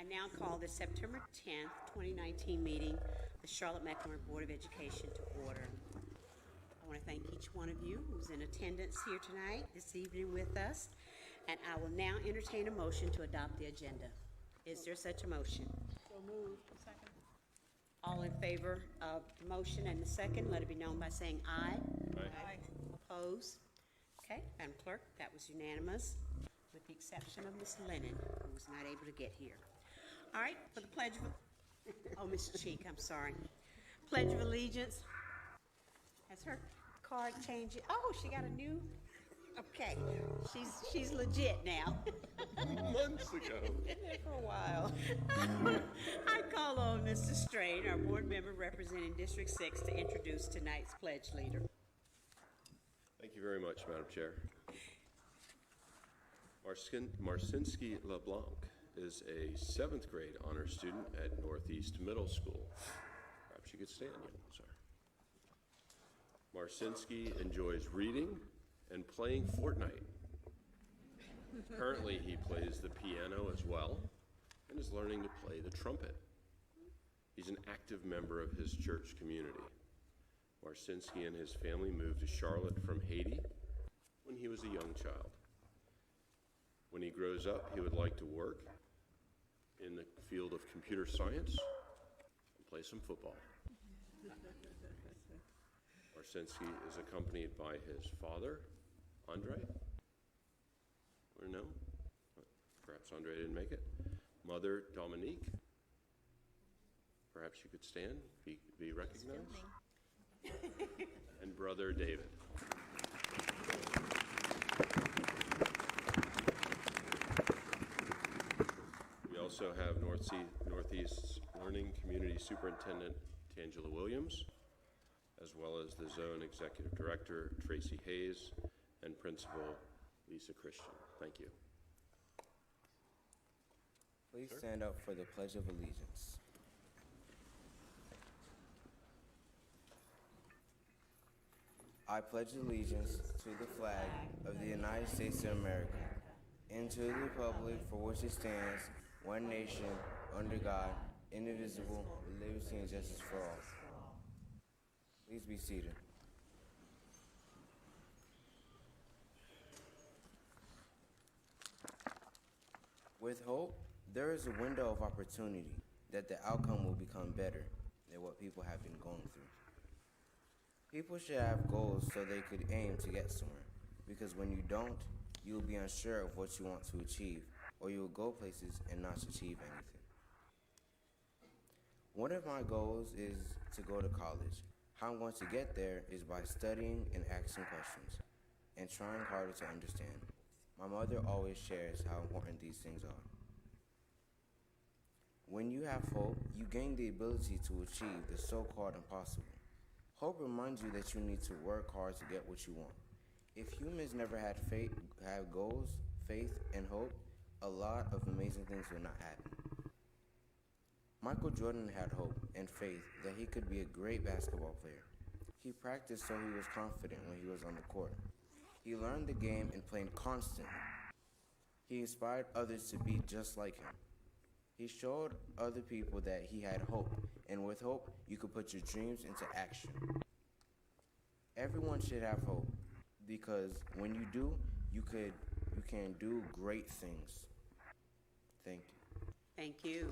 now call the September 10th, 2019 meeting of the Charlotte-Mecklenburg Board of Education to order. I want to thank each one of you who's in attendance here tonight, this evening with us, and I will now entertain a motion to adopt the agenda. Is there such a motion? So moved. Second. All in favor of the motion and the second, let it be known by saying aye. Aye. Opposed? Okay, Madam Clerk, that was unanimous, with the exception of Ms. Lennon, who was not able to get here. All right, for the Pledge of, oh, Mrs. Cheek, I'm sorry. Pledge of Allegiance. Has her card changed? Oh, she got a new, okay, she's legit now. Months ago. Been there for a while. I call on Mr. Strain, our board member representing District 6, to introduce tonight's pledge leader. Thank you very much, Madam Chair. Marcinski LeBlanc is a 7th grade honor student at Northeast Middle School. Perhaps you could stand, young sir. Marcinski enjoys reading and playing Fortnite. Currently, he plays the piano as well and is learning to play the trumpet. He's an active member of his church community. Marcinski and his family moved to Charlotte from Haiti when he was a young child. When he grows up, he would like to work in the field of computer science and play some football. Marcinski is accompanied by his father, Andre. Or no? Perhaps Andre didn't make it. Mother, Dominique. Perhaps you could stand, be recognized. And brother, David. We also have Northeast Learning Community Superintendent Tangela Williams, as well as the Zone Executive Director Tracy Hayes and Principal Lisa Christian. Thank you. Please stand up for the Pledge of Allegiance. I pledge allegiance to the flag of the United States of America and to the republic for which it stands, one nation, under God, indivisible, with liberty and justice for all. Please be seated. With hope, there is a window of opportunity that the outcome will become better than what people have been going through. People should have goals so they could aim to get somewhere, because when you don't, you'll be unsure of what you want to achieve, or you'll go places and not achieve anything. One of my goals is to go to college. How I'm going to get there is by studying and asking questions, and trying harder to understand. My mother always shares how important these things are. When you have hope, you gain the ability to achieve the so-called impossible. Hope reminds you that you need to work hard to get what you want. If humans never had goals, faith, and hope, a lot of amazing things would not happen. Michael Jordan had hope and faith that he could be a great basketball player. He practiced so he was confident when he was on the court. He learned the game and played constantly. He inspired others to be just like him. He showed other people that he had hope, and with hope, you could put your dreams into action. Everyone should have hope, because when you do, you can do great things. Thank you. Thank you.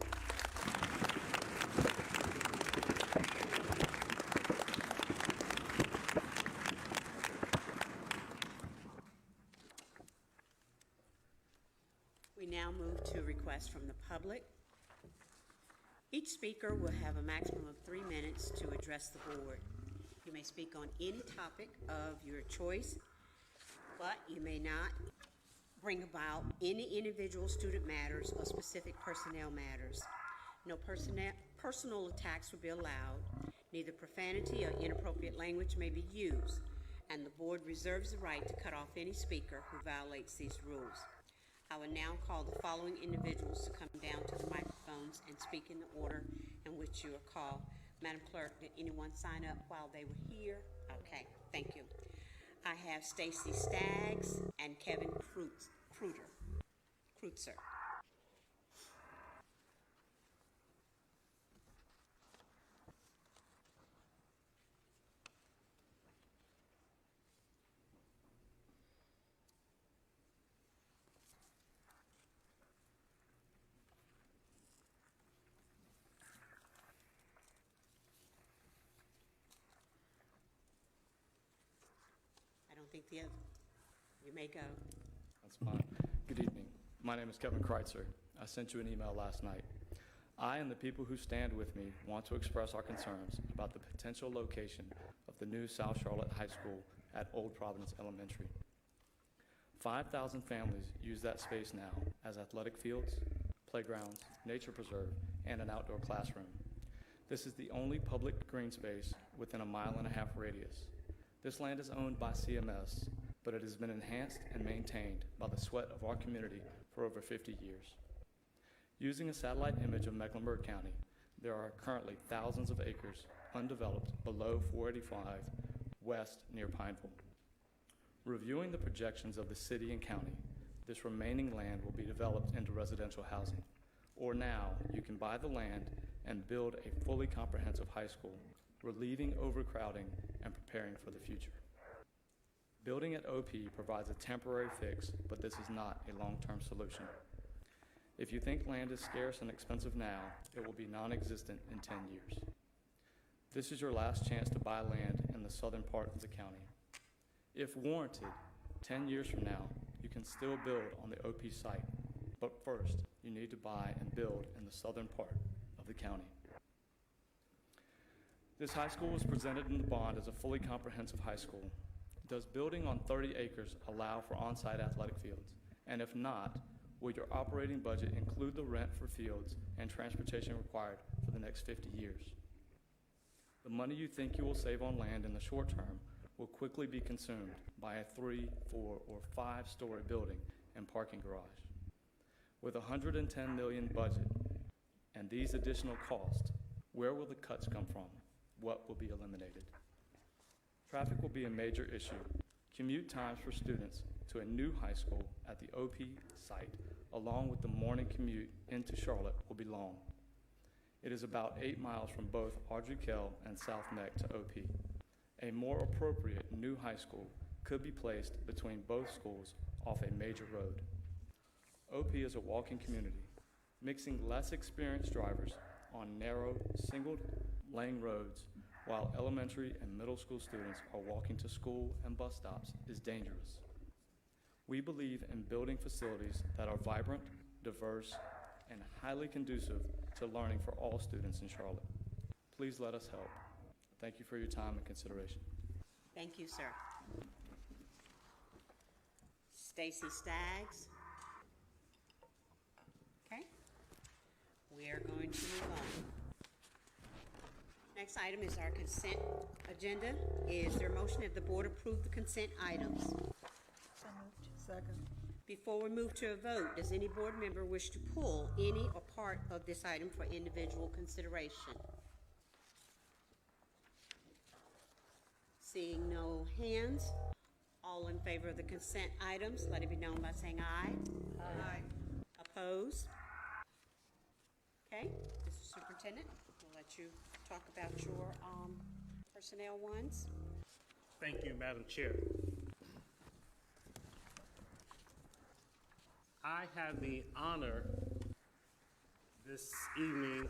We now move to requests from the public. Each speaker will have a maximum of 3 minutes to address the board. You may speak on any topic of your choice, but you may not bring about any individual student matters or specific personnel matters. No personal attacks will be allowed. Neither profanity or inappropriate language may be used, and the board reserves the right to cut off any speaker who violates these rules. I will now call the following individuals to come down to the microphones and speak in the order in which you are called. Madam Clerk, did anyone sign up while they were here? Okay, thank you. I have Stacy Staggs and Kevin Kreutzer. think you may go. That's fine. Good evening. My name is Kevin Kreitzer. I sent you an email last night. I and the people who stand with me want to express our concerns about the potential location of the new South Charlotte High School at Old Providence Elementary. 5,000 families use that space now as athletic fields, playgrounds, nature preserve, and an outdoor classroom. This is the only public green space within a 1.5 mile radius. This land is owned by CMS, but it has been enhanced and maintained by the sweat of our community for over 50 years. Using a satellite image of Mecklenburg County, there are currently thousands of acres undeveloped below 485 west near Pineville. Reviewing the projections of the city and county, this remaining land will be developed into residential housing. Or now, you can buy the land and build a fully comprehensive high school, relieving overcrowding and preparing for the future. Building at OP provides a temporary fix, but this is not a long-term solution. If you think land is scarce and expensive now, it will be non-existent in 10 years. This is your last chance to buy land in the southern part of the county. If warranted, 10 years from now, you can still build on the OP site, but first, you need to buy and build in the southern part of the county. This high school was presented in the bond as a fully comprehensive high school. Does building on 30 acres allow for on-site athletic fields? And if not, will your operating budget include the rent for fields and transportation required for the next 50 years? The money you think you will save on land in the short term will quickly be consumed by a 3, 4, or 5-story building and parking garage. With a $110 million budget and these additional costs, where will the cuts come from? What will be eliminated? Traffic will be a major issue. Commute times for students to a new high school at the OP site, along with the morning commute into Charlotte, will be long. It is about 8 miles from both Audrey Kell and South Neck to OP. A more appropriate new high school could be placed between both schools off a major road. OP is a walking community, mixing less experienced drivers on narrow, single-lane roads while elementary and middle school students are walking to school and bus stops is dangerous. We believe in building facilities that are vibrant, diverse, and highly conducive to learning for all students in Charlotte. Please let us help. Thank you for your time and consideration. Thank you, sir. Stacy Staggs. Okay. We are going to move on. Next item is our consent agenda. Is there a motion that the board approve the consent items? So moved. Second. Before we move to a vote, does any board member wish to pull any or part of this item for individual consideration? Seeing no hands, all in favor of the consent items, let it be known by saying aye. Aye. Opposed? Okay, Mr. Superintendent, we'll let you talk about your personnel ones. Thank you, Madam Chair. I have the honor this evening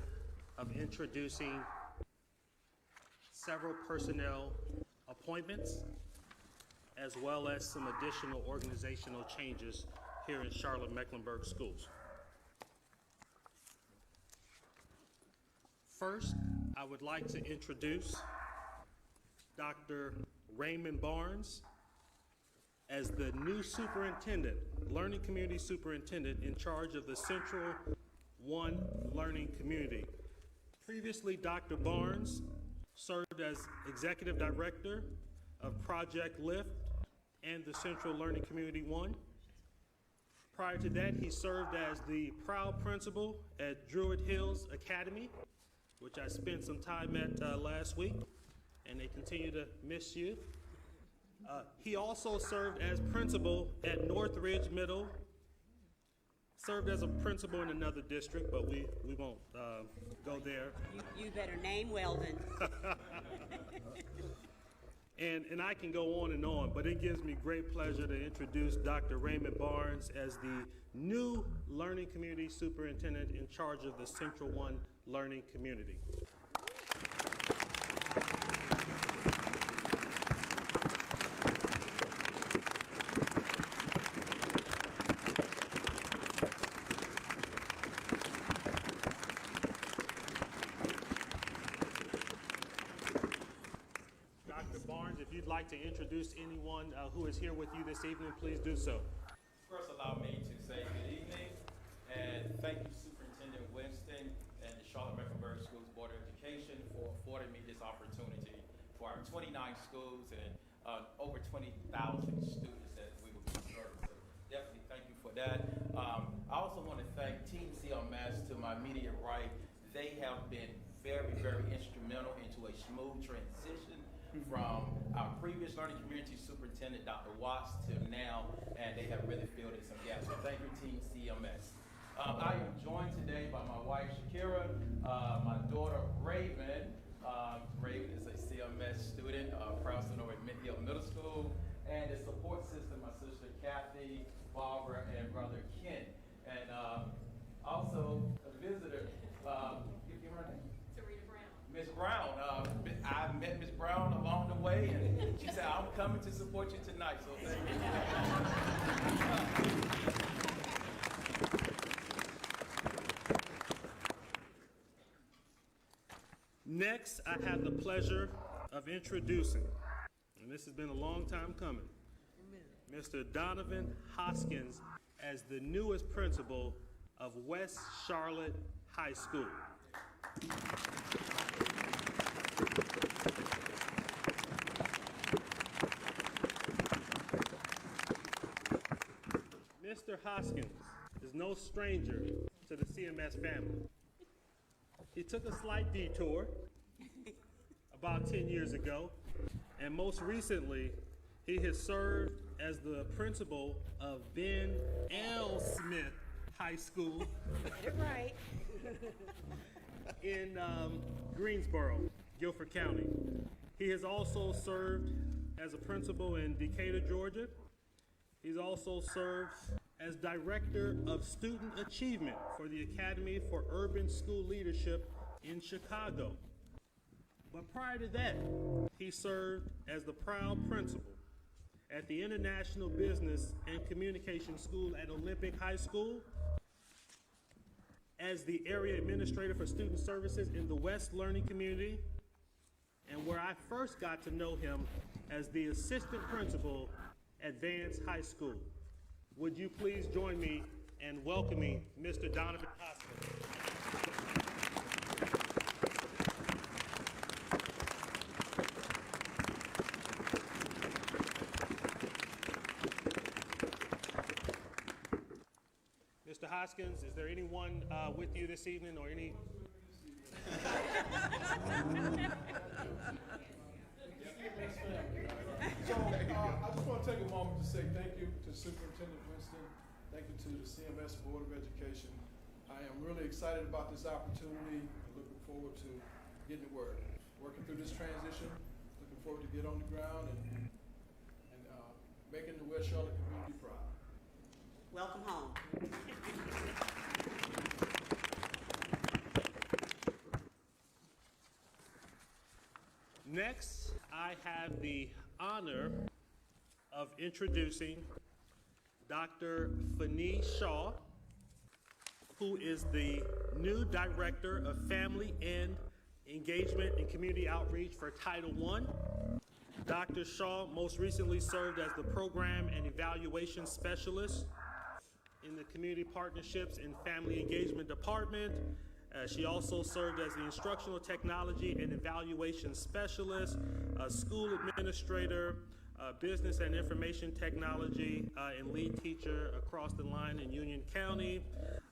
of introducing several personnel appointments, as well as some additional organizational changes here in Charlotte-Mecklenburg Schools. First, I would like to introduce Dr. Raymond Barnes as the new superintendent, learning community superintendent in charge of the Central One Learning Community. Previously, Dr. Barnes served as executive director of Project Lift and the Central Learning Community 1. Prior to that, he served as the proud principal at Druid Hills Academy, which I spent some time at last week, and they continue to miss you. He also served as principal at Northridge Middle, served as a principal in another district, but we won't go there. You better name Weldon. And I can go on, but it gives me great pleasure to introduce Dr. Raymond Barnes as the new Learning Community Superintendent in charge of the Central One Learning Community. Barnes, if you'd like to introduce anyone who is here with you this evening, please do so. First, allow me to say good evening and thank you, Superintendent Winston and the Charlotte-Mecklenburg Schools Board of Education for affording me this opportunity for our 29 schools and over 20,000 students that we will be serving. So definitely thank you for that. I also want to thank Team CMS to my immediate right. They have been very, very instrumental into a smooth transition from our previous learning community superintendent, Dr. Watts, to now, and they have really filled in some gaps. So thank you, Team CMS. I am joined today by my wife, Shakira, my daughter, Raven. Raven is a CMS student, proud student over at Mint Hill Middle School, and the support system, my sister, Kathy, Barbara, and brother, Ken. And also a visitor, give her name. Miss Brown. I met Miss Brown along the way, and she said, I'm coming to support you tonight, so thank you. Next, I have the pleasure of introducing, and this has been a long time coming, Mr. Donovan Hoskins as the newest principal of West Charlotte High School. Mr. Hoskins is no stranger to the CMS family. He took a slight detour about 10 years ago, and most recently, he has served as the principal of Ben L. Smith High School. Get it right. In Greensboro, Guilford County. He has also served as a principal in Decatur, Georgia. He's also served as Director of Student Achievement for the Academy for Urban School Leadership in Chicago. But prior to that, he served as the proud principal at the International Business and Communication School at Olympic High School, as the area administrator for student services in the West Learning Community, and where I first got to know him as the assistant principal at Vance High School. Would you please join me in welcoming Mr. Donovan Hoskins. Mr. Hoskins, is there anyone with you this evening or any? So I just want to take a moment to say thank you to Superintendent Winston. Thank you to the CMS Board of Education. I am really excited about this opportunity and looking forward to getting to work. Working through this transition, looking forward to get on the ground and making the West Charlotte community proud. Welcome home. Next, I have the honor of introducing Dr. Fani Shaw, who is the new Director of Family and Engagement and Community Outreach for Title I. Dr. Shaw most recently served as the Program and Evaluation Specialist in the Community Partnerships and Family Engagement Department. She also served as the Instructional Technology and Evaluation Specialist, School Administrator, Business and Information Technology, and lead teacher across the line in Union County.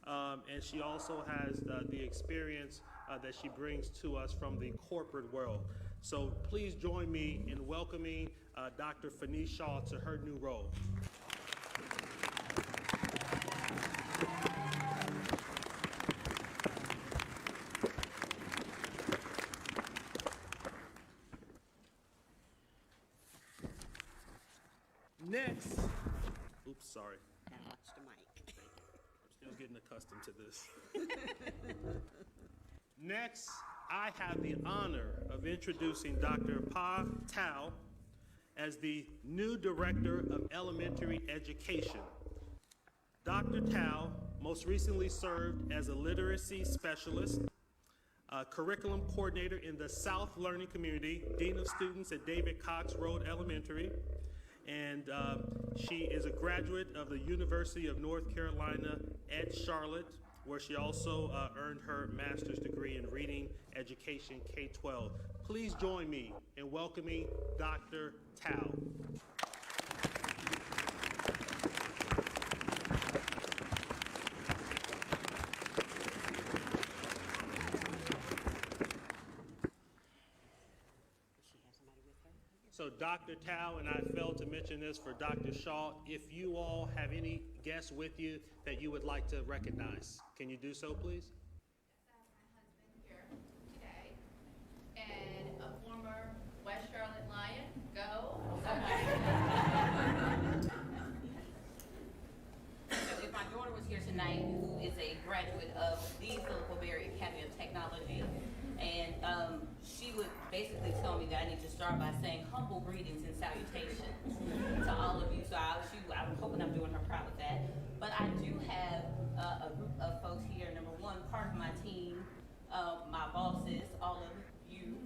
And she also has the experience that she brings to us from the corporate world. So please join me in welcoming Dr. Fani Shaw to her new role. Next, oops, sorry. Gotta watch the mic. I'm still getting accustomed to this. Next, I have the honor of introducing Dr. Pa Tao as the new Director of Elementary Education. Dr. Tao most recently served as a literacy specialist curriculum coordinator in the South Learning Community, dean of students at David Cox Road Elementary, and she is a graduate of the University of North Carolina at Charlotte, where she also earned her master's degree in reading education K-12. Please join me in welcoming Dr. Tao. So Dr. Tao, and I failed to mention this for Dr. Shaw, if you all have any guests with you that you would like to recognize, can you do so, please? I have my husband here today, and a former West Charlotte Lion. Go. So if my daughter was here tonight, who is a graduate of the Philip Berry Academy of Technology, and she would basically tell me that I need to start by saying humble greetings and salutations to all of you. So I'm hoping I'm doing her proud with that. But I do have a group of folks here. Number one, part of my team, my bosses, all of you,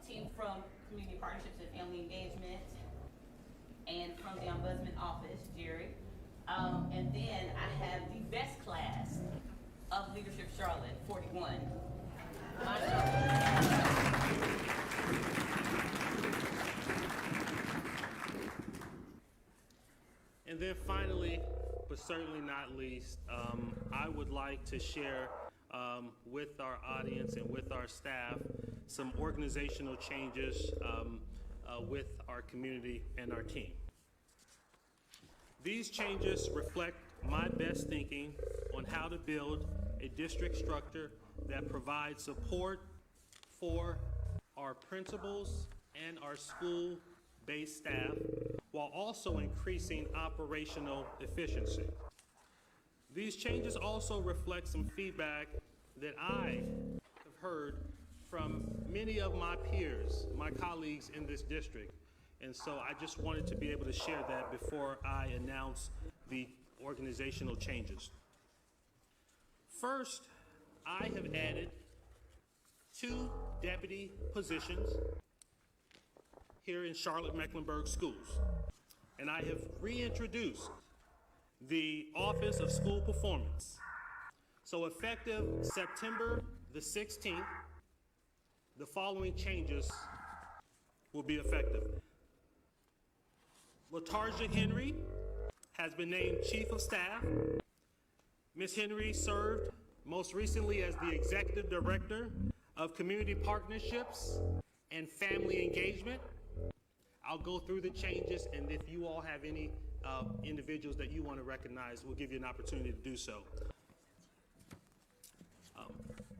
team from Community Partnerships and Family Engagement, and from the Ombudsman Office, Jerry. And then I have the best class of Leadership Charlotte, 41. And then finally, but certainly not least, I would like to share with our audience and with our staff some organizational changes with our community and our team. These changes reflect my best thinking on how to build a district structure that provides support for our principals and our school-based staff while also increasing operational efficiency. These changes also reflect some feedback that I have heard from many of my peers, my colleagues in this district. And so I just wanted to be able to share that before I announce the organizational changes. First, I have added 2 deputy positions here in Charlotte-Mecklenburg schools. And I have reintroduced the Office of School Performance. So effective September the 16th, the following changes will be effective. Latarja Henry has been named Chief of Staff. Ms. Henry served most recently as the Executive Director of Community Partnerships and Family Engagement. I'll go through the changes, and if you all have any individuals that you want to recognize, we'll give you an opportunity to do so.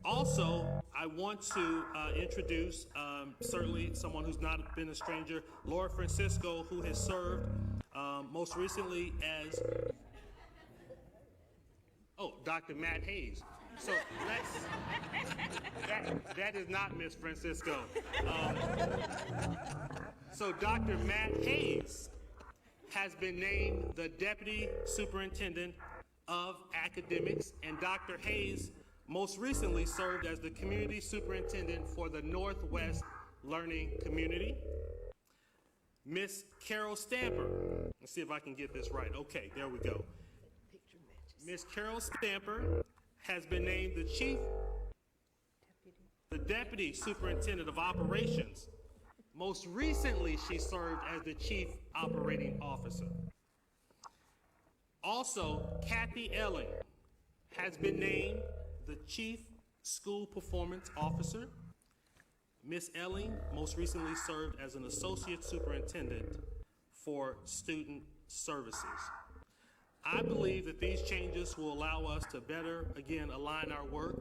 Also, I want to introduce certainly someone who's not been a stranger, Laura Francisco, who has served most recently as, Dr. Matt Hayes. So that is not Ms. Francisco. So Dr. Matt Hayes has been named the Deputy Superintendent of Academics, and Dr. Hayes most recently served as the Community Superintendent for the Northwest Learning Community. Miss Carol Stamper, let's see if I can get this right. Okay, there we go. Miss Carol Stamper has been named the Deputy Superintendent of Operations. Most recently, she served as the Chief Operating Officer. Also, Kathy Elling has been named the Chief School Performance Officer. Ms. Elling most recently served as an Associate Superintendent for Student Services. I believe that these changes will allow us to better, again, align our work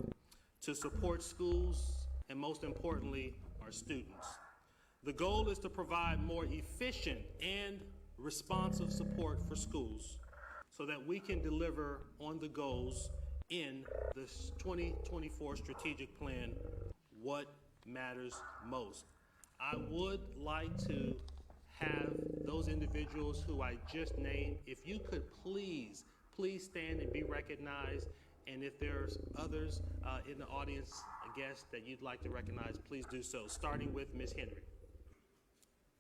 to support schools and, most importantly, our students. The goal is to provide more efficient and responsive support for schools so that we can deliver on the goals in this 2024 strategic plan, what matters most. I would like to have those individuals who I just named, if you could please stand and be recognized, And if there's others in the audience, guests that you'd like to recognize, please do so, starting with Ms. Henry.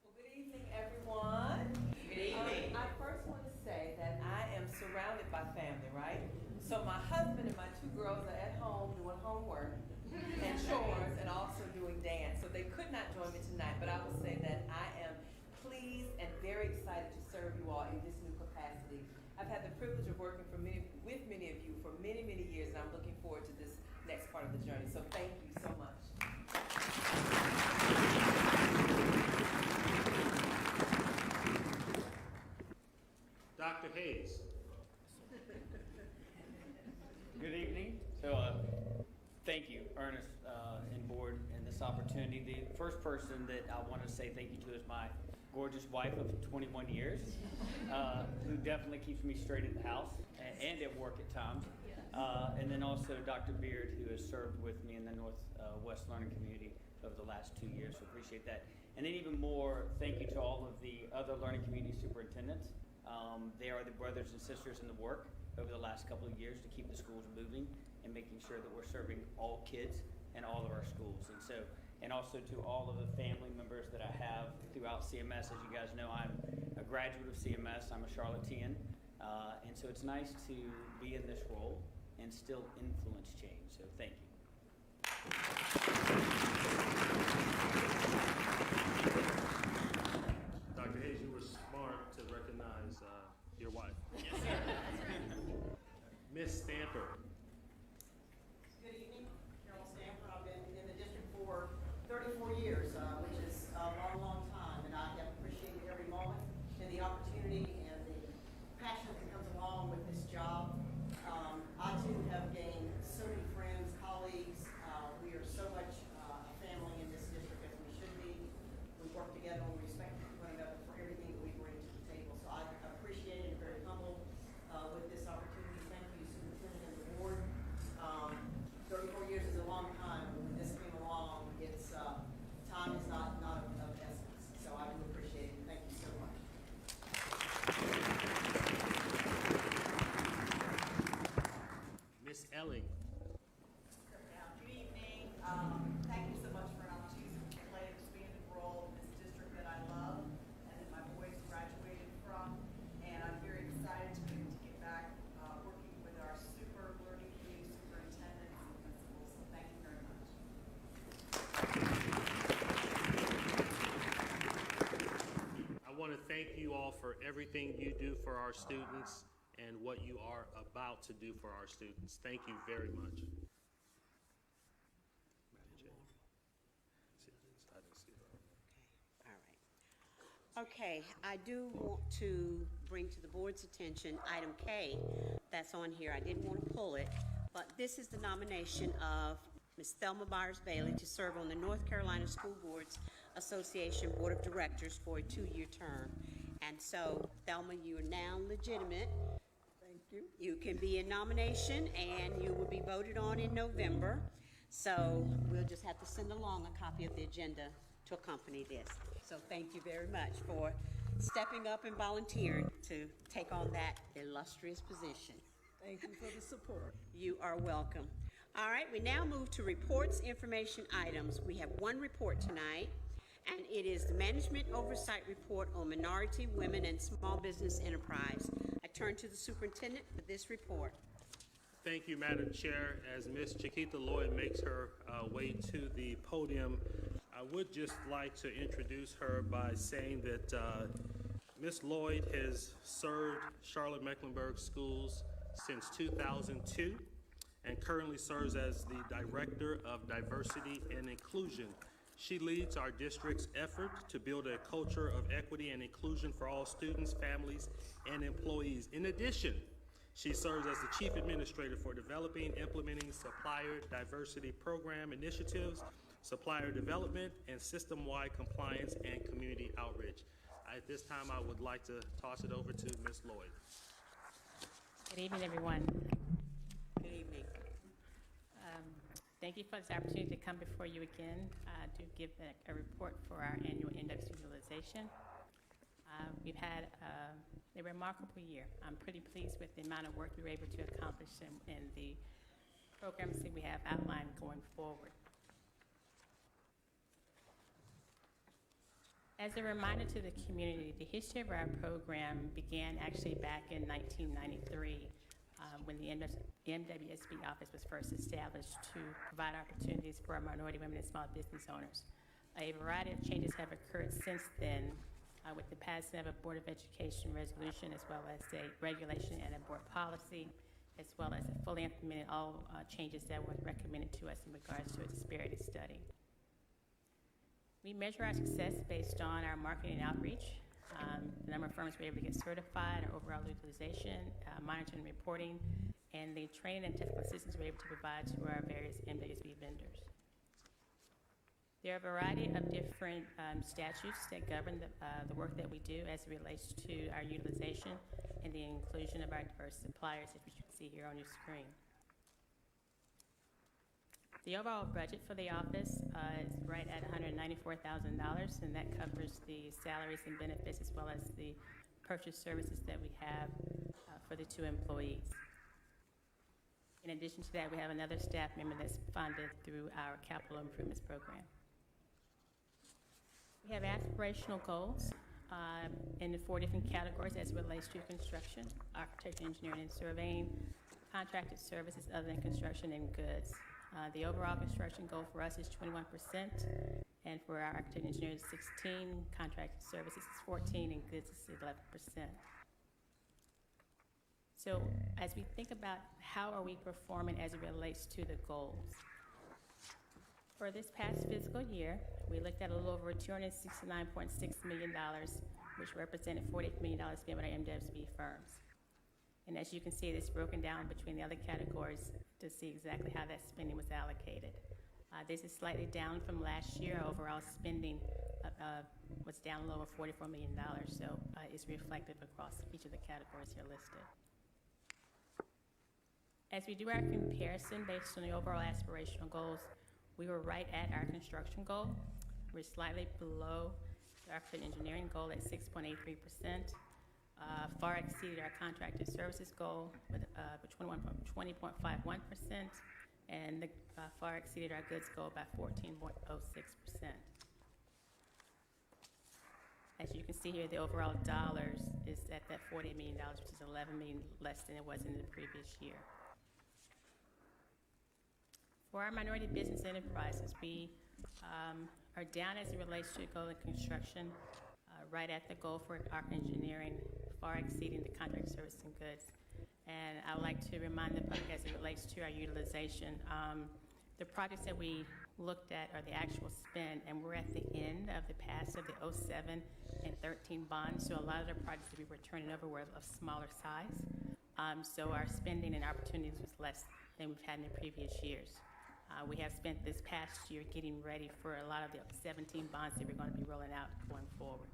Well, good evening, everyone. Good evening. I first want to say that I am surrounded by family, right? So my husband and my 2 girls are at home doing homework and chores and also doing dance. So they could not join me tonight, but I will say that I am pleased and very excited to serve you all in this new capacity. I've had the privilege of working with many of you for many, many years, and I'm looking forward to this next part of the journey. So thank you so much. Dr. Hayes. Good evening. Thank you, Ernest and board, and this opportunity. The first person that I want to say thank you to is my gorgeous wife of 21 years, who definitely keeps me straight at the house and at work at times. And then also Dr. Beard, who has served with me in the Northwest Learning Community over the last 2 years, so appreciate that. And then even more, thank you to all of the other learning community superintendents. They are the brothers and sisters in the work over the last couple of years to keep the schools moving and making sure that we're serving all kids in all of our schools. And also to all of the family members that I have throughout CMS. As you guys know, I'm a graduate of CMS. I'm a Charlottean. And so it's nice to be in this role and still influence change. So thank you. Dr. Hayes, you were smart to recognize your wife. Yes, sir. Ms. Stamper. Good evening, Carol Stamper. I've been in the district for 34 years, which is a long, long time, and I have appreciated every moment and the opportunity and the passion that comes along with this job. I too have gained so many friends, colleagues. We are so much a family in this district as we should be. We work together and we respect one another for everything that we bring to the table. So I appreciate it and very humbled with this opportunity. Thank you, Superintendent and the board. 34 years is a long time, but when this came along, it's time is not of essence. So I do appreciate it. Thank you so much. Ms. Elling. Good evening. Thank you so much for an opportunity to play an expanded role in this district that I love and that my boys graduated from. And I'm very excited to be able to get back working with our super learning community superintendents and principals. So thank you very much. I want to thank you all for everything you do for our students and what you are about to do for our students. Thank you very much. All right. Okay, I do want to bring to the board's attention item K that's on here. I didn't want to pull it, but this is the nomination of Ms. Thelma Byers Bailey to serve on the North Carolina School Boards Association Board of Directors for a 2-year term. And so, Thelma, you are now legitimate. Thank you. You can be in nomination and you will be voted on in November. So we'll just have to send along a copy of the agenda to accompany this. So thank you very much for stepping up and volunteering to take on that illustrious position. Thank you for the support. You are welcome. All right, we now move to reports, information items. We have one report tonight, and it is the Management Oversight Report on Minority, Women, and Small Business Enterprise. I turn to the superintendent for this report. Thank you, Madam Chair. As Ms. Chiquita Lloyd makes her way to the podium, I would just like to introduce her by saying that Ms. Lloyd has served Charlotte-Mecklenburg Schools since 2002 and currently serves as the Director of Diversity and Inclusion. She leads our district's effort to build a culture of equity and inclusion for all students, families, and employees. In addition, she serves as the Chief Administrator for developing, implementing supplier diversity program initiatives, supplier development, and system-wide compliance and community outreach. At this time, I would like to toss it over to Ms. Lloyd. Good evening, everyone. Good evening. Thank you for this opportunity to come before you again to give a report for our annual index utilization. We've had a remarkable year. I'm pretty pleased with the amount of work we were able to accomplish and the programs that we have outlined going forward. As a reminder to the community, the history of our program began actually back in 1993 when the MWSB office was first established to provide opportunities for our minority women and small business owners. A variety of changes have occurred since then with the passing of a Board of Education resolution as well as a regulation and a board policy, as well as fully implemented all changes that were recommended to us in regards to a disparity study. We measure our success based on our marketing outreach, the number of firms we're able to get certified, our overall utilization, monitoring and reporting, and the training and technical assistance we're able to provide to our various MWSB vendors. There are a variety of different statutes that govern the work that we do as it relates to our utilization and the inclusion of our diverse suppliers, as you can see here on your screen. The overall budget for the office is right at $194,000, and that covers the salaries and benefits as well as the purchase services that we have for the 2 employees. In addition to that, we have another staff member that's funded through our capital improvements program. We have aspirational goals in the 4 different categories as it relates to construction, architecture, engineering, and surveying, contracted services other than construction, and goods. The overall construction goal for us is 21%, and for our architect and engineers is 16%, contracted services is 14%, and goods is 11%. So as we think about how are we performing as it relates to the goals, for this past fiscal year, we looked at a little over $269.6 million, which represented $48 million spent with our MWSB firms. And as you can see, it's broken down between the other categories to see exactly how that spending was allocated. This is slightly down from last year. Overall spending was down a little over $44 million, so it's reflective across each of the categories here listed. As we do our comparison based on the overall aspirational goals, we were right at our construction goal. We're slightly below the architecture and engineering goal at 6.83%. Far exceeded our contracted services goal with 20.51%, and far exceeded our goods goal by 14.06%. As you can see here, the overall dollars is at that $48 million, which is $11 million less than it was in the previous year. For our minority business enterprises, we are down as it relates to goal in construction, right at the goal for our engineering, far exceeding the contract services and goods. And I would like to remind the public as it relates to our utilization, the projects that we looked at are the actual spend, and we're at the end of the pass of the 07 and 13 bonds, so a lot of the projects that we were turning over were of smaller size. So our spending and opportunities was less than we've had in the previous years. We have spent this past year getting ready for a lot of the 17 bonds that we're going to be rolling out going forward.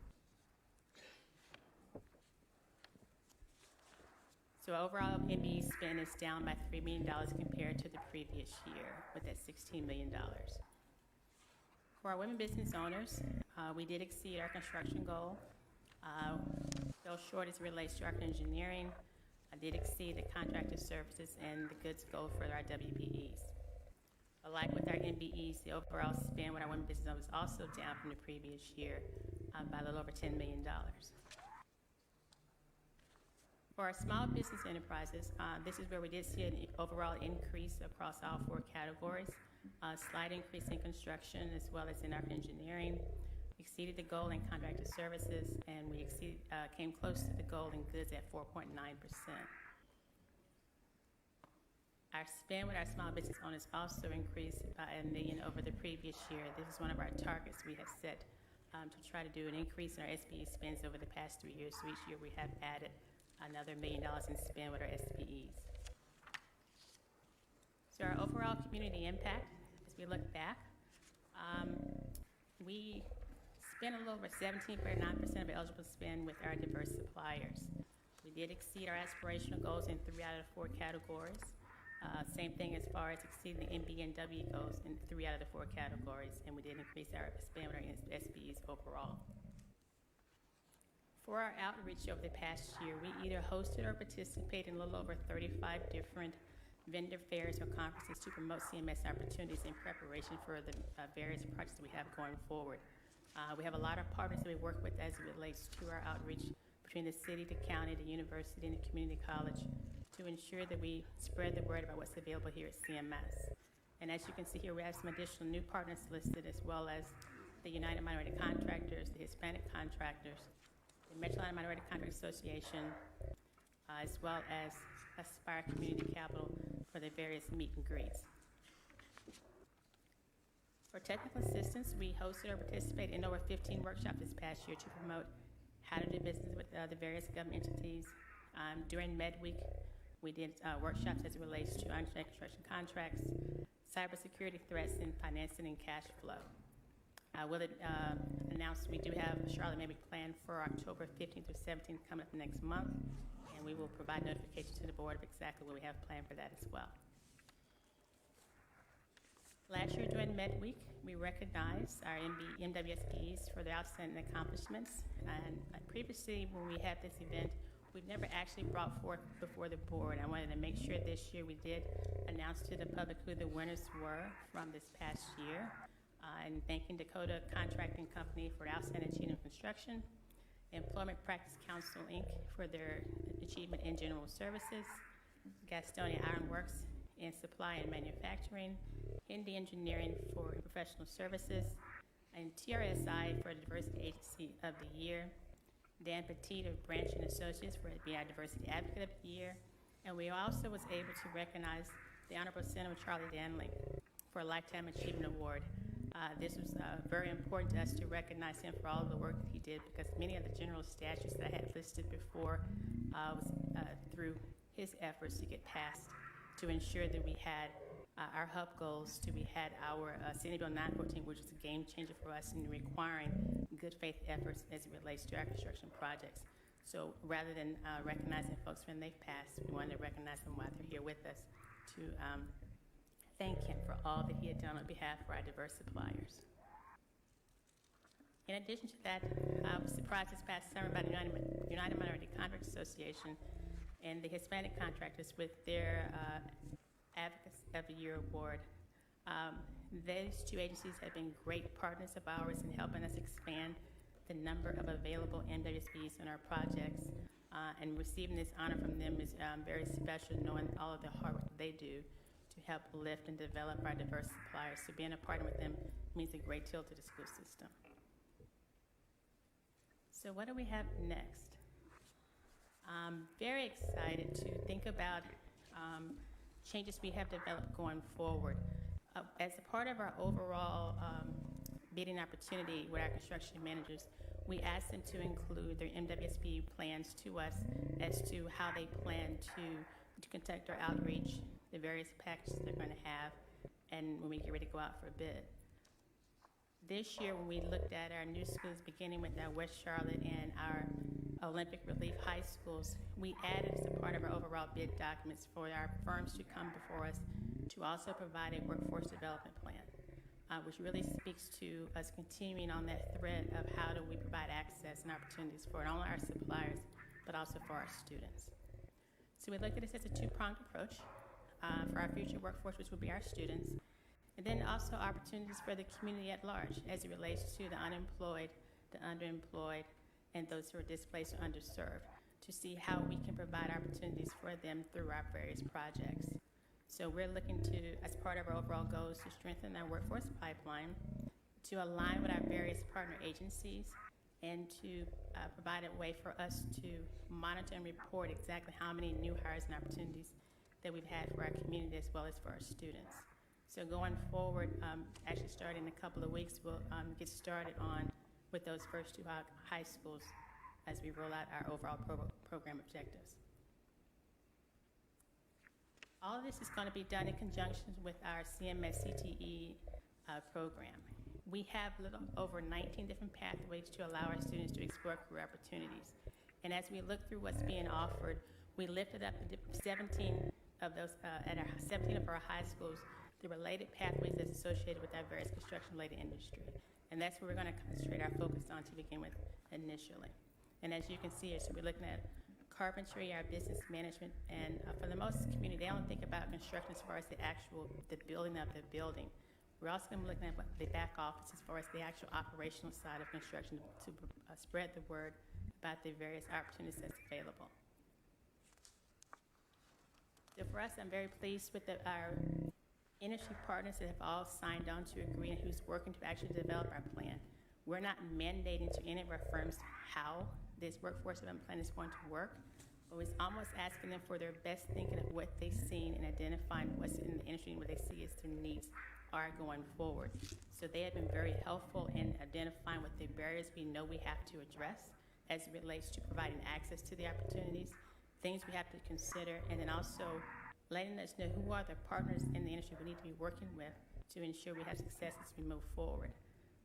So overall, MBE spend is down by $3 million compared to the previous year, with that $16 million. For our women business owners, we did exceed our construction goal. Fell short as it relates to our engineering. I did exceed the contracted services and the goods goal for our WBEs. Alike with our MBEs, the overall spend with our women business owners was also down from the previous year by a little over $10 million. For our small business enterprises, this is where we did see an overall increase across all 4 categories. A slight increase in construction as well as in our engineering. Exceeded the goal in contracted services, and we came close to the goal in goods at 4.9%. Our spend with our small business owners also increased by $1 million over the previous year. This is one of our targets we have set to try to do an increase in our SBE spends over the past 3 years. So each year we have added another $1 million in spend with our SBEs. So our overall community impact, as we look back, we spent a little over 17.9% of eligible spend with our diverse suppliers. We did exceed our aspirational goals in 3 out of the 4 categories. Same thing as far as exceeding the MB and W goals in 3 out of the 4 categories, and we did increase our spend with our SBEs overall. For our outreach over the past year, we either hosted or participated in a little over 35 different vendor fairs or conferences to promote CMS opportunities in preparation for the various projects that we have going forward. We have a lot of partners that we work with as it relates to our outreach between the city, the county, the university, and the community college to ensure that we spread the word about what's available here at CMS. And as you can see here, we have some additional new partners listed, as well as the United Minority Contractors, the Hispanic Contractors, the Metro Atlanta Minority Contractors Association, as well as Aspire Community Capital for the various meet and greets. For technical assistance, we hosted or participated in over 15 workshops this past year to promote how to do business with the various government entities. During Med Week, we did workshops as it relates to understanding construction contracts, cybersecurity threats, and financing and cash flow. I will announce we do have Charlotte Med Week planned for October 15th through 17th coming up next month, and we will provide notification to the board of exactly what we have planned for that as well. Last year during Med Week, we recognized our MWSPs for their outstanding accomplishments. And previously, when we had this event, we've never actually brought forth before the board. I wanted to make sure this year we did announce to the public who the winners were from this past year. And thanking Dakota Contracting Company for outstanding achievement in construction, Employment Practice Council, Inc. for their achievement in general services, Gastonia Iron Works in supply and manufacturing, Hindi Engineering for professional services, and TRSI for Diversity Agency of the Year, Dan Petit of Branch and Associates for being our Diversity Advocate of the Year, and we also was able to recognize the Honorable Senator Charlie Danley for a Lifetime Achievement Award. This was very important to us to recognize him for all of the work that he did, because many of the general statutes that I had listed before was through his efforts to get passed to ensure that we had our hub goals, we had our Senate Bill 914, which is a game changer for us in requiring good faith efforts as it relates to our construction projects. So rather than recognizing folks when they've passed, we wanted to recognize them while they're here with us to thank him for all that he had done on behalf of our diverse suppliers. In addition to that, I was surprised this past summer by the United Minority Contractors Association and the Hispanic Contractors with their Advocates of the Year Award. These two agencies have been great partners of ours in helping us expand the number of available MWSPs in our projects. And receiving this honor from them is very special, knowing all of the hard work that they do to help lift and develop our diverse suppliers. So being a partner with them means a great deal to the school system. So what do we have next? I'm very excited to think about changes we have developed going forward. As a part of our overall bidding opportunity with our construction managers, we asked them to include their MWSP plans to us as to how they plan to conduct our outreach, the various packages they're going to have, and when we get ready to go out for a bid. This year, when we looked at our new schools, beginning with our West Charlotte and our Olympic Relief High Schools, we added as a part of our overall bid documents for our firms to come before us to also provide a workforce development plan, which really speaks to us continuing on that thread of how do we provide access and opportunities for not only our suppliers, but also for our students. So we looked at this as a two-pronged approach for our future workforce, which will be our students, and then also opportunities for the community at large as it relates to the unemployed, the underemployed, and those who are displaced or underserved, to see how we can provide opportunities for them through our various projects. So we're looking to, as part of our overall goals, to strengthen our workforce pipeline, to align with our various partner agencies, and to provide a way for us to monitor and report exactly how many new hires and opportunities that we've had for our community as well as for our students. So going forward, actually starting in a couple of weeks, we'll get started with those first two high schools as we roll out our overall program objectives. All of this is going to be done in conjunction with our CMS CTE program. We have over 19 different pathways to allow our students to explore career opportunities. And as we look through what's being offered, we lifted up 17 of those, at our 17 of our high schools, the related pathways that's associated with our various construction-related industry. And that's where we're going to concentrate our focus on to begin with initially. And as you can see, so we're looking at carpentry, our business management, and for the most community, they don't think about construction as far as the building of the building. We're also going to be looking at the back office as far as the actual operational side of construction to spread the word about the various opportunities that's available. So for us, I'm very pleased with our industry partners that have all signed on to agree and who's working to actually develop our plan. We're not mandating to any of our firms how this workforce development plan is going to work, but it's almost asking them for their best thinking of what they've seen and identifying what's in the industry and what they see as their needs are going forward. So they have been very helpful in identifying what the barriers we know we have to address as it relates to providing access to the opportunities, things we have to consider, and then also letting us know who are the partners in the industry we need to be working with to ensure we have success as we move forward.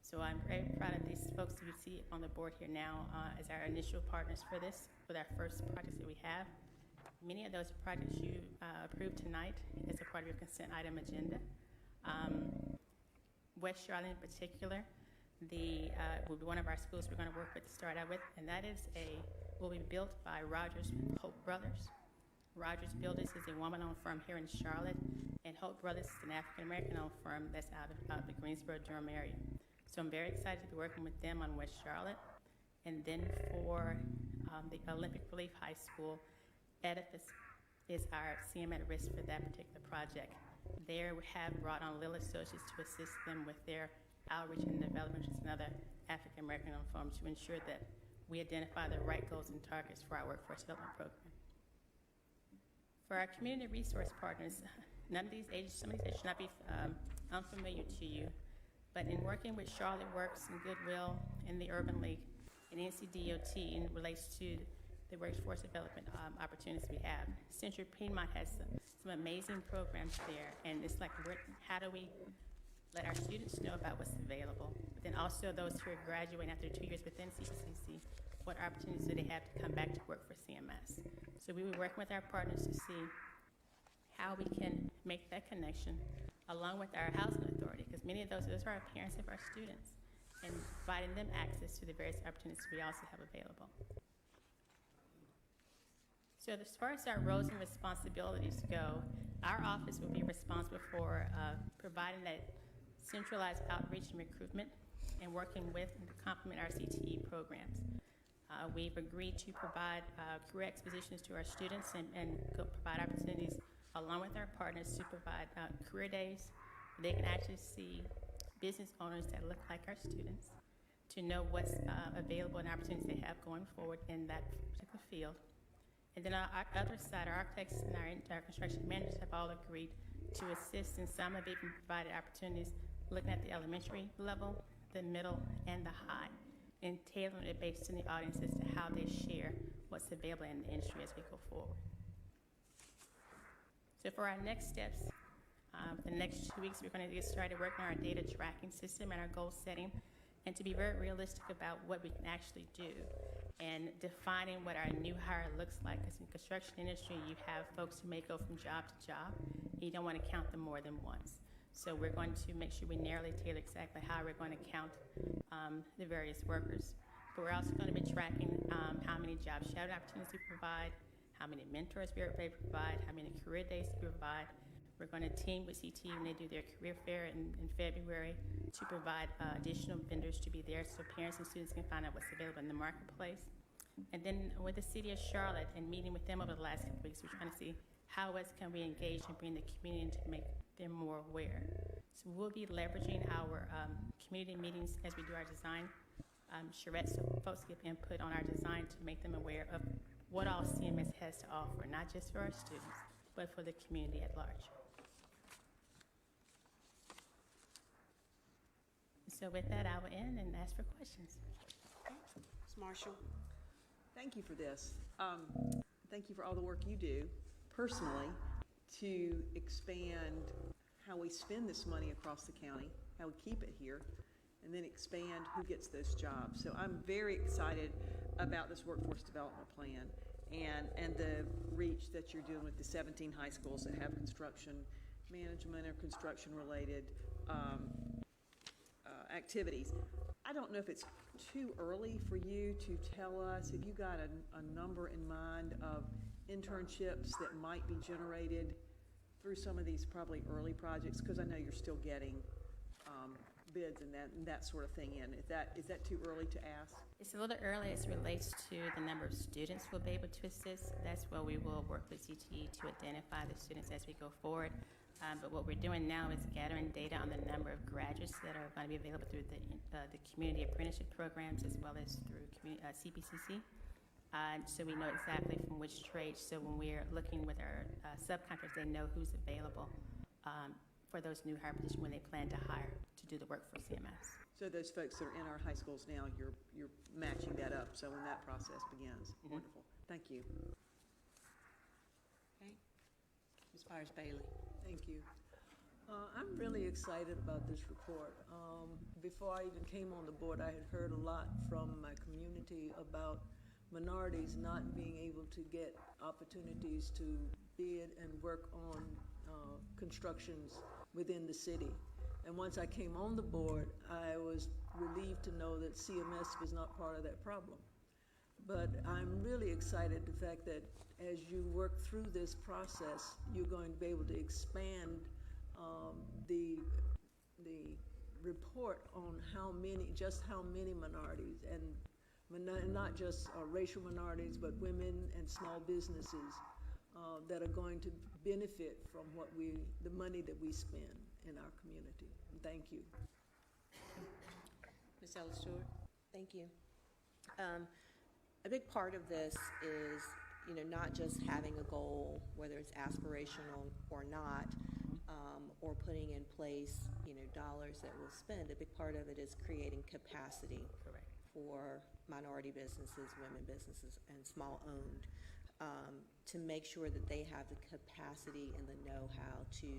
So I'm very proud of these folks that you see on the board here now as our initial partners for this, with our first projects that we have. Many of those projects you approved tonight as a part of your consent item agenda. West Charlotte in particular, will be one of our schools we're going to work with to start out with, and that will be built by Rogers Hope Brothers. Rogers Builders is a woman-owned firm here in Charlotte, and Hope Brothers is an African-American-owned firm that's out of the Greensboro-Durham area. So I'm very excited to be working with them on West Charlotte. And then for the Olympic Relief High School, Edifice is our CM at risk for that particular project. There we have brought on Lil Associates to assist them with their outreach and development, which is another African-American-owned firm, to ensure that we identify the right goals and targets for our workforce development program. For our community resource partners, some of these agencies should not be unfamiliar to you, but in working with Charlotte Works and Goodwill and the Urban League and NCDOT in relates to the workforce development opportunities we have, Central Piedmont has some amazing programs there, and it's like, how do we let our students know about what's available, but then also those who are graduating after 2 years within CCCC, what opportunities do they have to come back to work for CMS? So we will work with our partners to see how we can make that connection along with our housing authority, because many of those are our parents of our students, and providing them access to the various opportunities we also have available. So as far as our roles and responsibilities go, our office will be responsible for providing that centralized outreach and recruitment and working with and to complement our CTE programs. We've agreed to provide career expositions to our students and provide opportunities along with our partners to provide career days. They can actually see business owners that look like our students to know what's available and opportunities they have going forward in that particular field. And then our other side, our architects and our construction managers have all agreed to assist, and some have even provided opportunities looking at the elementary level, the middle, and the high, and tailoring it based on the audience as to how they share what's available in the industry as we go forward. So for our next steps, the next 2 weeks, we're going to get started working on our data tracking system and our goal setting, and to be very realistic about what we can actually do and defining what our new hire looks like. Because in the construction industry, you have folks who may go from job to job, and you don't want to count them more than once. So we're going to make sure we narrowly tailor exactly how we're going to count the various workers. But we're also going to be tracking how many job shadow opportunities we provide, how many mentors we provide, how many career days we provide. We're going to team with CTE when they do their career fair in February to provide additional vendors to be there so parents and students can find out what's available in the marketplace. And then with the City of Charlotte and meeting with them over the last couple weeks, we're trying to see how else can we engage and bring the community to make them more aware. So we'll be leveraging our community meetings as we do our design charrette, so folks get input on our design to make them aware of what all CMS has to offer, not just for our students, but for the community at large. So with that, I will end and ask for questions. Ms. Marshall? Thank you for this. Thank you for all the work you do personally to expand how we spend this money across the county, how we keep it here, and then expand who gets those jobs. So I'm very excited about this workforce development plan and the reach that you're doing with the 17 high schools that have construction management or construction related activities. I don't know if it's too early for you to tell us, have you got a number in mind of internships that might be generated through some of these probably early projects? Because I know you're still getting bids and that sort of thing in. Is that too early to ask? It's a little early as it relates to the number of students we'll be able to assist. That's where we will work with CTE to identify the students as we go forward. But what we're doing now is gathering data on the number of graduates that are going to be available through the community apprenticeship programs as well as through CPCC. So we know exactly from which trades. So when we're looking with our subcontractors, they know who's available for those new hire positions when they plan to hire to do the work for CMS. So those folks that are in our high schools now, you're matching that up, so when that process begins. Wonderful. Thank you. Okay. Ms. Byers Bailey. Thank you. I'm really excited about this report. Before I even came on the board, I had heard a lot from my community about minorities not being able to get opportunities to bid and work on constructions within the city. And once I came on the board, I was relieved to know that CMS was not part of that problem. But I'm really excited the fact that as you work through this process, you're going to be able to expand the report on how many minorities, and not just racial minorities, but women and small businesses that are going to benefit from the money that we spend in our community. Thank you. Ms. Ella Stewart. Thank you. A big part of this is, not just having a goal, whether it's aspirational or not, or putting in place, dollars that we'll spend. A big part of it is creating capacity for minority businesses, women businesses, and small-owned, to make sure that they have the capacity and the know-how to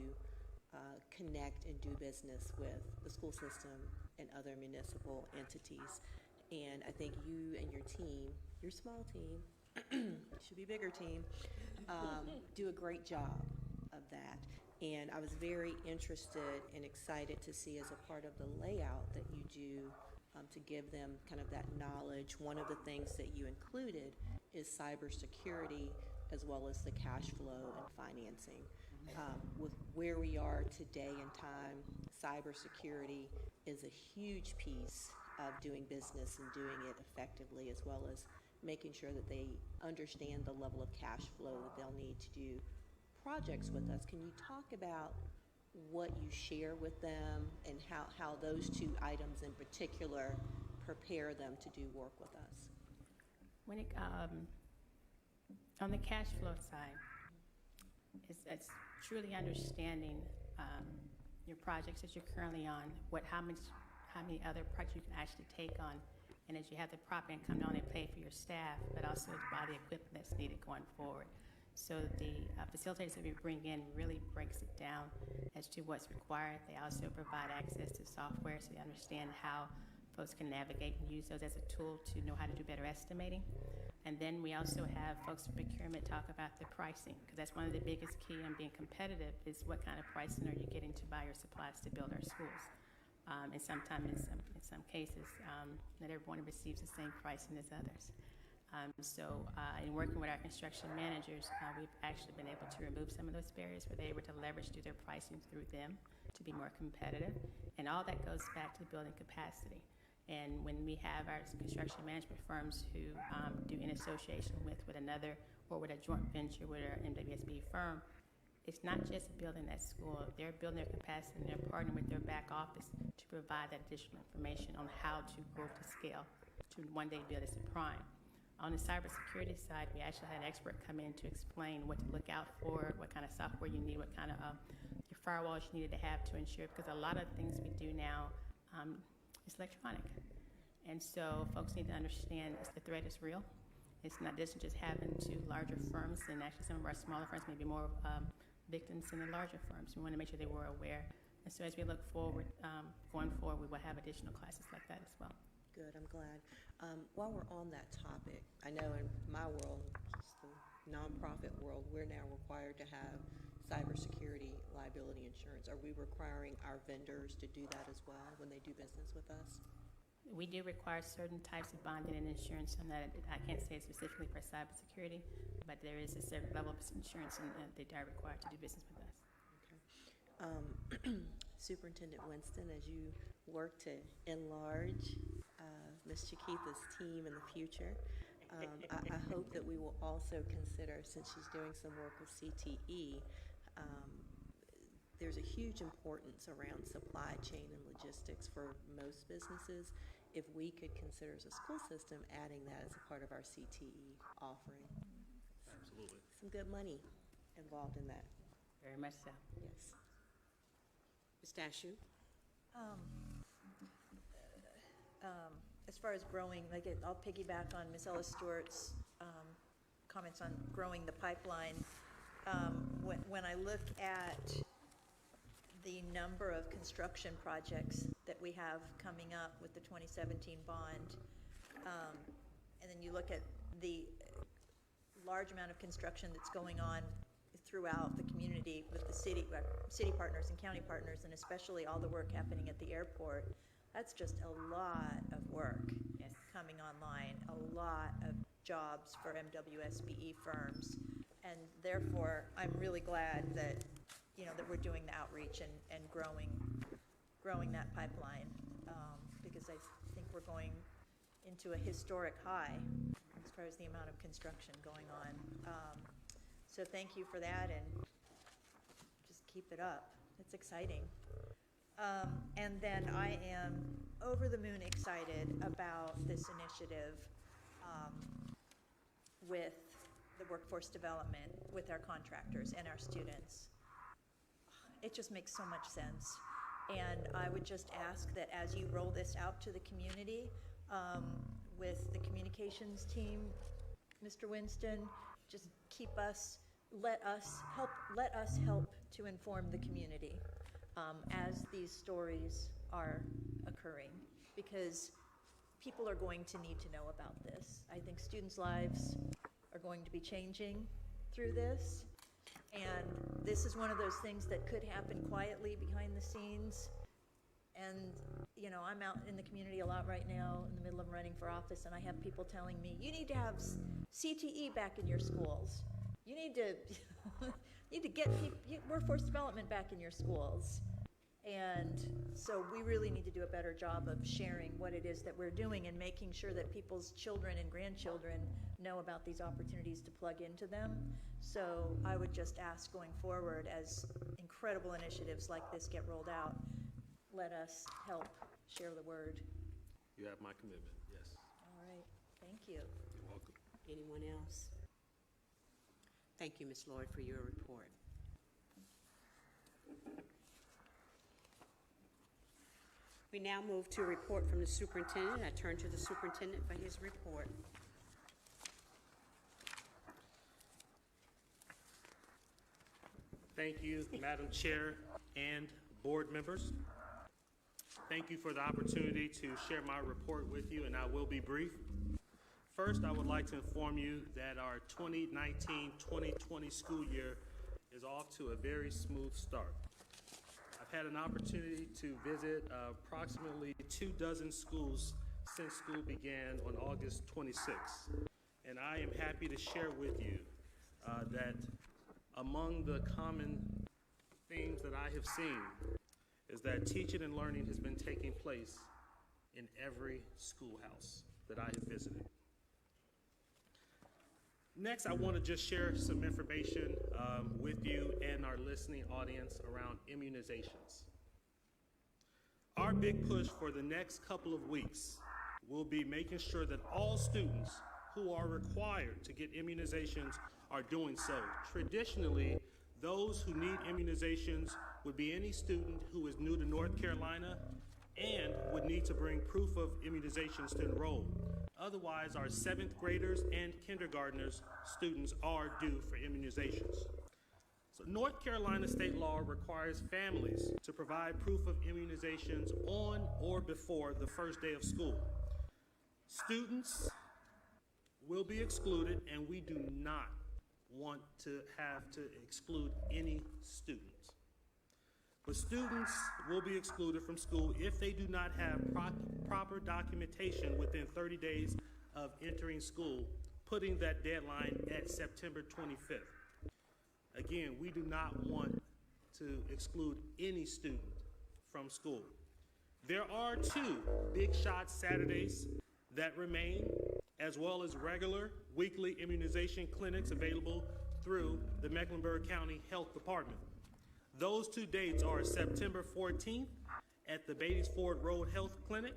connect and do business with the school system and other municipal entities. And I think you and your team, your small team, should be bigger team, do a great job of that. And I was very interested and excited to see, as a part of the layout that you do, to give them kind of that knowledge. One of the things that you included is cybersecurity, as well as the cash flow and financing. With where we are today in time, cybersecurity is a huge piece of doing business and doing it effectively, as well as making sure that they understand the level of cash flow that they'll need to do projects with us. Can you talk about what you share with them and how those two items in particular prepare them to do work with us? When it, on the cash flow side, it's truly understanding your projects that you're currently on, how many other projects you can actually take on, and as you have the proper income, not only pay for your staff, but also to buy the equipment that's needed going forward. So the facilitators that we bring in really breaks it down as to what's required. They also provide access to software so they understand how folks can navigate and use those as a tool to know how to do better estimating. And then we also have folks in procurement talk about the pricing, because that's one of the biggest key in being competitive is what kind of pricing are you getting to buy your supplies to build our schools. And sometimes in some cases, not everyone receives the same pricing as others. In working with our construction managers, we've actually been able to remove some of those barriers where they're able to leverage through their pricing through them to be more competitive. And all that goes back to building capacity. And when we have our construction management firms who do in association with another or with a joint venture with our MWSB firm, it's not just building that school. They're building their capacity and they're partnering with their back office to provide that additional information on how to grow to scale to one day build as a prime. On the cybersecurity side, we actually had an expert come in to explain what to look out for, what kind of software you need, what kind of your firewalls you needed to have to ensure, because a lot of things we do now is electronic. And so folks need to understand the threat is real. It's not just happen to larger firms, and actually some of our smaller firms may be more victims than the larger firms. We want to make sure they were aware. And so as we look forward, going forward, we will have additional classes like that as well. Good, I'm glad. While we're on that topic, I know in my world, just the nonprofit world, we're now required to have cybersecurity liability insurance. Are we requiring our vendors to do that as well when they do business with us? We do require certain types of bonding and insurance on that. I can't say specifically for cybersecurity, but there is a certain level of insurance and they are required to do business with us. Superintendent Winston, as you work to enlarge Ms. Chiquita's team in the future, I hope that we will also consider, since she's doing some work with CTE, there's a huge importance around supply chain and logistics for most businesses. If we could consider as a school system adding that as a part of our CTE offering. Absolutely. Some good money involved in that. Very much so. Yes. Ms. Dashu? As far as growing, I'll piggyback on Ms. Ellis Stewart's comments on growing the pipeline. When I look at the number of construction projects that we have coming up with the 2017 bond, and then you look at the large amount of construction that's going on throughout the community with the city partners and county partners, and especially all the work happening at the airport, that's just a lot of work coming online, a lot of jobs for MWSBE firms, and therefore I'm really glad that that we're doing the outreach and growing that pipeline, because I think we're going into a historic high as far as the amount of construction going on. So thank you for that, and just keep it up. It's exciting. And then I am over the moon excited about this initiative with the workforce development with our contractors and our students. It just makes so much sense. And I would just ask that as you roll this out to the community, with the communications team, Mr. Winston, just let us help to inform the community as these stories are occurring, because people are going to need to know about this. I think students' lives are going to be changing through this, and this is one of those things that could happen quietly behind the scenes. And I'm out in the community a lot right now in the middle of running for office, and I have people telling me, you need to have CTE back in your schools. You need to get workforce development back in your schools. And so we really need to do a better job of sharing what it is that we're doing and making sure that people's children and grandchildren know about these opportunities to plug into them. So I would just ask going forward, as incredible initiatives like this get rolled out, let us help share the word. You have my commitment, yes. All right, thank you. You're welcome. Anyone else? Thank you, Ms. Lloyd, for your report. We now move to a report from the superintendent. I turn to the superintendent for his report. Thank you, Madam Chair and board members. Thank you for the opportunity to share my report with you, and I will be brief. First, I would like to inform you that our 2019-2020 school year is off to a very smooth start. I've had an opportunity to visit approximately 24 schools since school began on August 26th. And I am happy to share with you that among the common themes that I have seen is that teaching and learning has been taking place in every schoolhouse that I have visited. Next, I want to just share some information with you and our listening audience around immunizations. Our big push for the next couple of weeks will be making sure that all students who are required to get immunizations are doing so. Traditionally, those who need immunizations would be any student who is new to North Carolina and would need to bring proof of immunizations to enroll. Otherwise, our 7th graders and kindergartners students are due for immunizations. So North Carolina state law requires families to provide proof of immunizations on or before the first day of school. Students will be excluded, and we do not want to have to exclude any students. but students will be excluded from school if they do not have proper documentation within 30 days of entering school, putting that deadline at September 25th. Again, we do not want to exclude any student from school. There are 2 Big Shot Saturdays that remain, as well as regular weekly immunization clinics available through the Mecklenburg County Health Department. Those 2 dates are September 14th at the Beatties Ford Road Health Clinic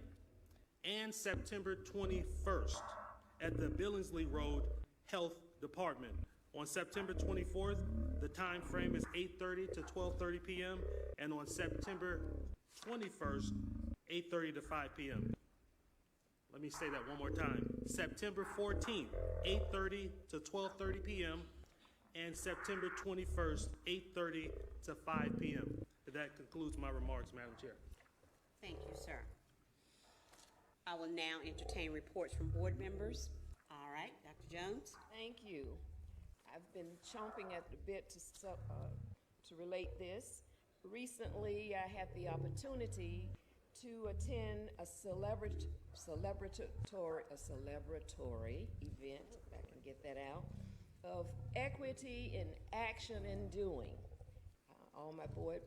and September 21st at the Billingsley Road Health Department. On September 24th, the time frame is 8:30 to 12:30 p.m. and on September 21st, 8:30 to 5 p.m. Let me say that one more time. September 14th, 8:30 to 12:30 p.m. and September 21st, 8:30 to 5 p.m. That concludes my remarks, Madam Chair. Thank you, sir. I will now entertain reports from board members. All right, Dr. Jones. Thank you. I've been chomping at the bit to relate this. Recently, I had the opportunity to attend a celebratory event, if I can get that out, of equity in action and doing. All my board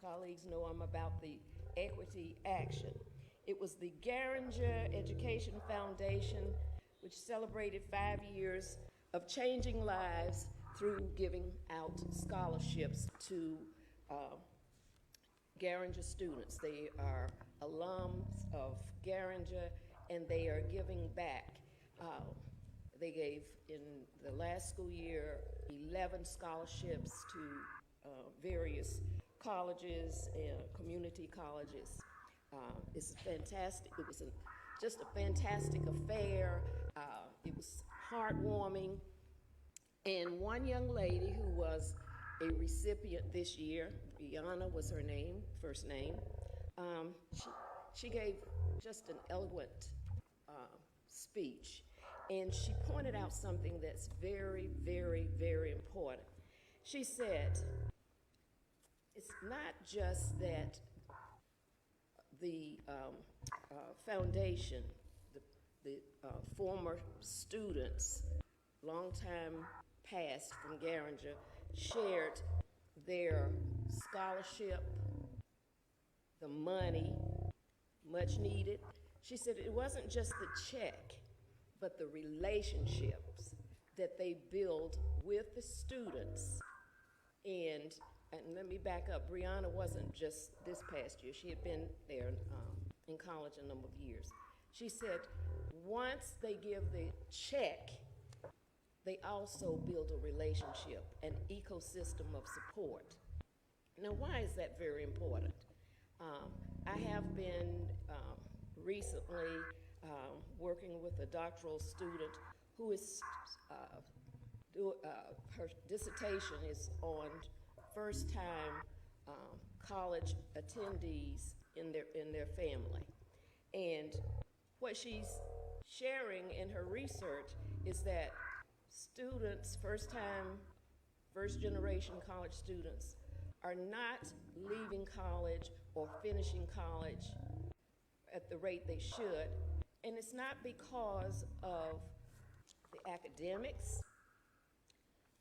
colleagues know I'm about the equity action. It was the Garinger Education Foundation, which celebrated 5 years of changing lives through giving out scholarships to Garinger students. They are alums of Garinger, and they are giving back. They gave, in the last school year, 11 scholarships to various colleges and community colleges. It's fantastic. It was just a fantastic affair. It was heartwarming. And one young lady who was a recipient this year, Brianna was her name, first name, she gave just an eloquent speech. And she pointed out something that's very, very, very important. She said, it's not just that the foundation, the former students, long time past from Garinger, shared their scholarship, the money, much needed. She said it wasn't just the check, but the relationships that they build with the students. And let me back up, Brianna wasn't just this past year. She had been there in college a number of years. She said once they give the check, they also build a relationship, an ecosystem of support. Now, why is that very important? I have been recently working with a doctoral student who is, her dissertation is on first-time college attendees in their family. And what she's sharing in her research is that students, first-generation college students, are not leaving college or finishing college at the rate they should. And it's not because of the academics,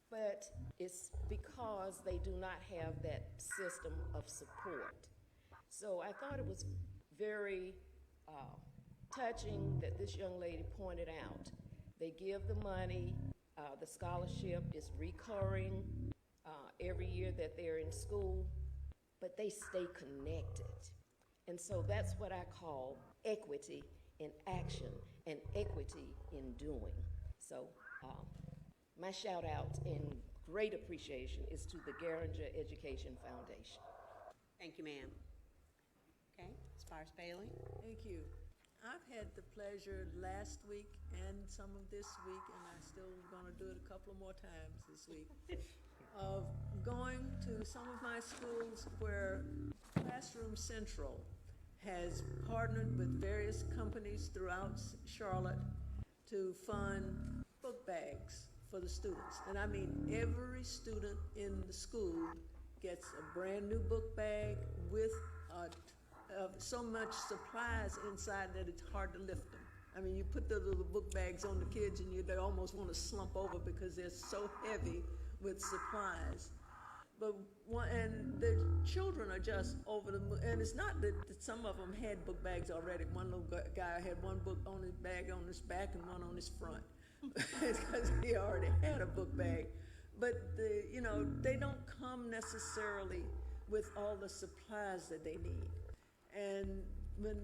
but it's because they do not have that system of support. So I thought it was very touching that this young lady pointed out. They give the money, the scholarship is recurring every year that they're in school, but they stay connected. And so that's what I call equity in action and equity in doing. So my shout out and great appreciation is to the Garinger Education Foundation. Thank you, ma'am. Okay, Ms. Spires Bailey. Thank you. I've had the pleasure last week and some of this week, and I'm still gonna do it a couple of more times this week, of going to some of my schools where Classroom Central has partnered with various companies throughout Charlotte to fund book bags for the students. And I mean, every student in the school gets a brand-new book bag with so much supplies inside that it's hard to lift them. I mean, you put the little book bags on the kids and they almost want to slump over because they're so heavy with supplies. And the children are just over the moon. And it's not that some of them had book bags already. One little guy had one book on his bag on his back and one on his front because he already had a book bag. But they don't come necessarily with all the supplies that they need. And when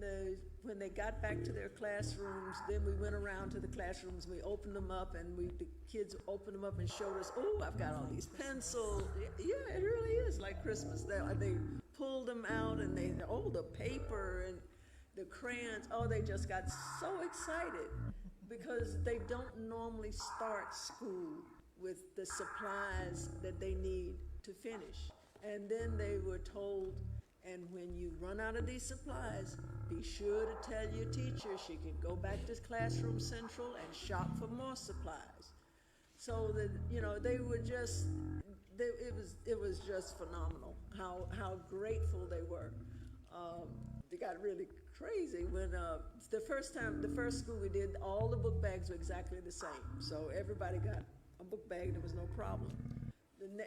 they got back to their classrooms, then we went around to the classrooms, we opened them up, and the kids opened them up and showed us, oh, I've got all these pencils. Yeah, it really is like Christmas. They pulled them out, and the paper and the crayons, they just got so excited because they don't normally start school with the supplies that they need to finish. And then they were told, and when you run out of these supplies, be sure to tell your teacher she can go back to Classroom Central and shop for more supplies. So that, they were just, it was just phenomenal how grateful they were. They got really crazy when the first school we did, all the book bags were exactly the same. So everybody got a book bag, there was no problem.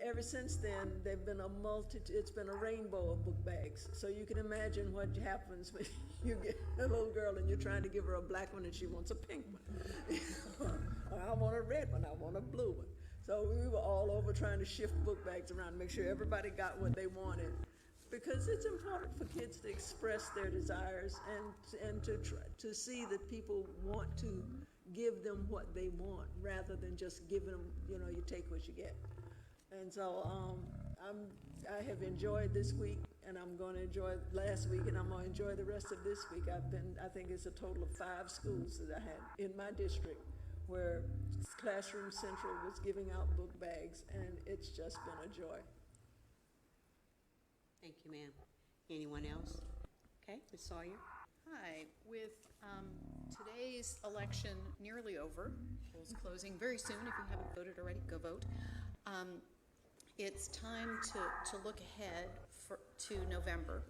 Ever since then, it's been a rainbow of book bags. So you can imagine what happens when you get a little girl and you're trying to give her a black one and she wants a pink one. Or I want a red one, I want a blue one. So we were all over trying to shift book bags around to make sure everybody got what they wanted. Because it's important for kids to express their desires and to see that people want to give them what they want rather than just giving them, you take what you get. And so I have enjoyed this week, and I'm going to enjoy last week, and I'm going to enjoy the rest of this week. I think it's a total of 5 schools that I had in my district where Classroom Central was giving out book bags, and it's just been a joy. Thank you, ma'am. Anyone else? Okay, Ms. Sawyer. Hi. With today's election nearly over, polls closing very soon. If you haven't voted already, go vote. It's time to look ahead to November.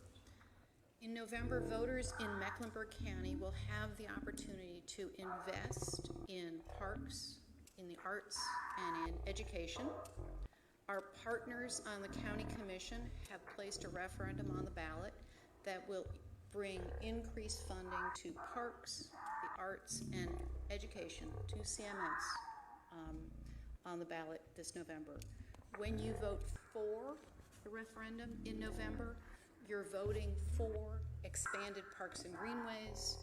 In November, voters in Mecklenburg County will have the opportunity to invest in parks, in the arts, and in education. Our partners on the county commission have placed a referendum on the ballot that will bring increased funding to parks, the arts, and education, to CMS, on the ballot this November. When you vote for the referendum in November, you're voting for expanded parks and greenways,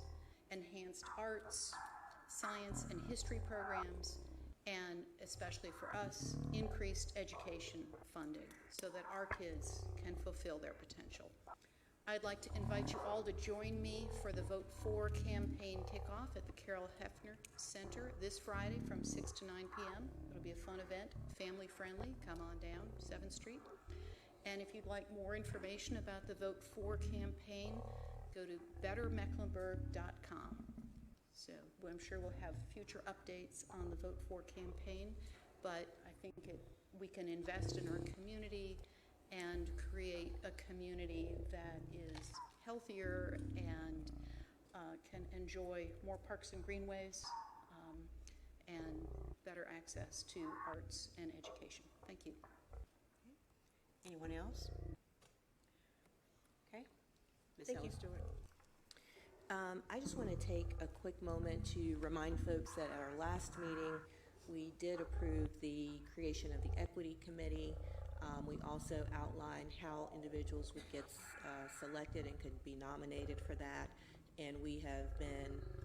enhanced arts, science and history programs, and especially for us, increased education funding so that our kids can fulfill their potential. I'd like to invite you all to join me for the Vote For campaign kickoff at the Carol Hefner Center this Friday from 6 to 9 p.m. It'll be a fun event, family friendly. Come on down 7th Street. And if you'd like more information about the Vote For campaign, go to bettermecklenburg.com. So I'm sure we'll have future updates on the Vote For campaign, but I think we can invest in our community and create a community that is healthier and can enjoy more parks and greenways and better access to arts and education. Thank you. Anyone else? Okay. Ms. Thank you, Ellis-Stewart. I just want to take a quick moment to remind folks that at our last meeting, we did approve the creation of the Equity Committee. We also outlined how individuals would get selected and could be nominated for that. And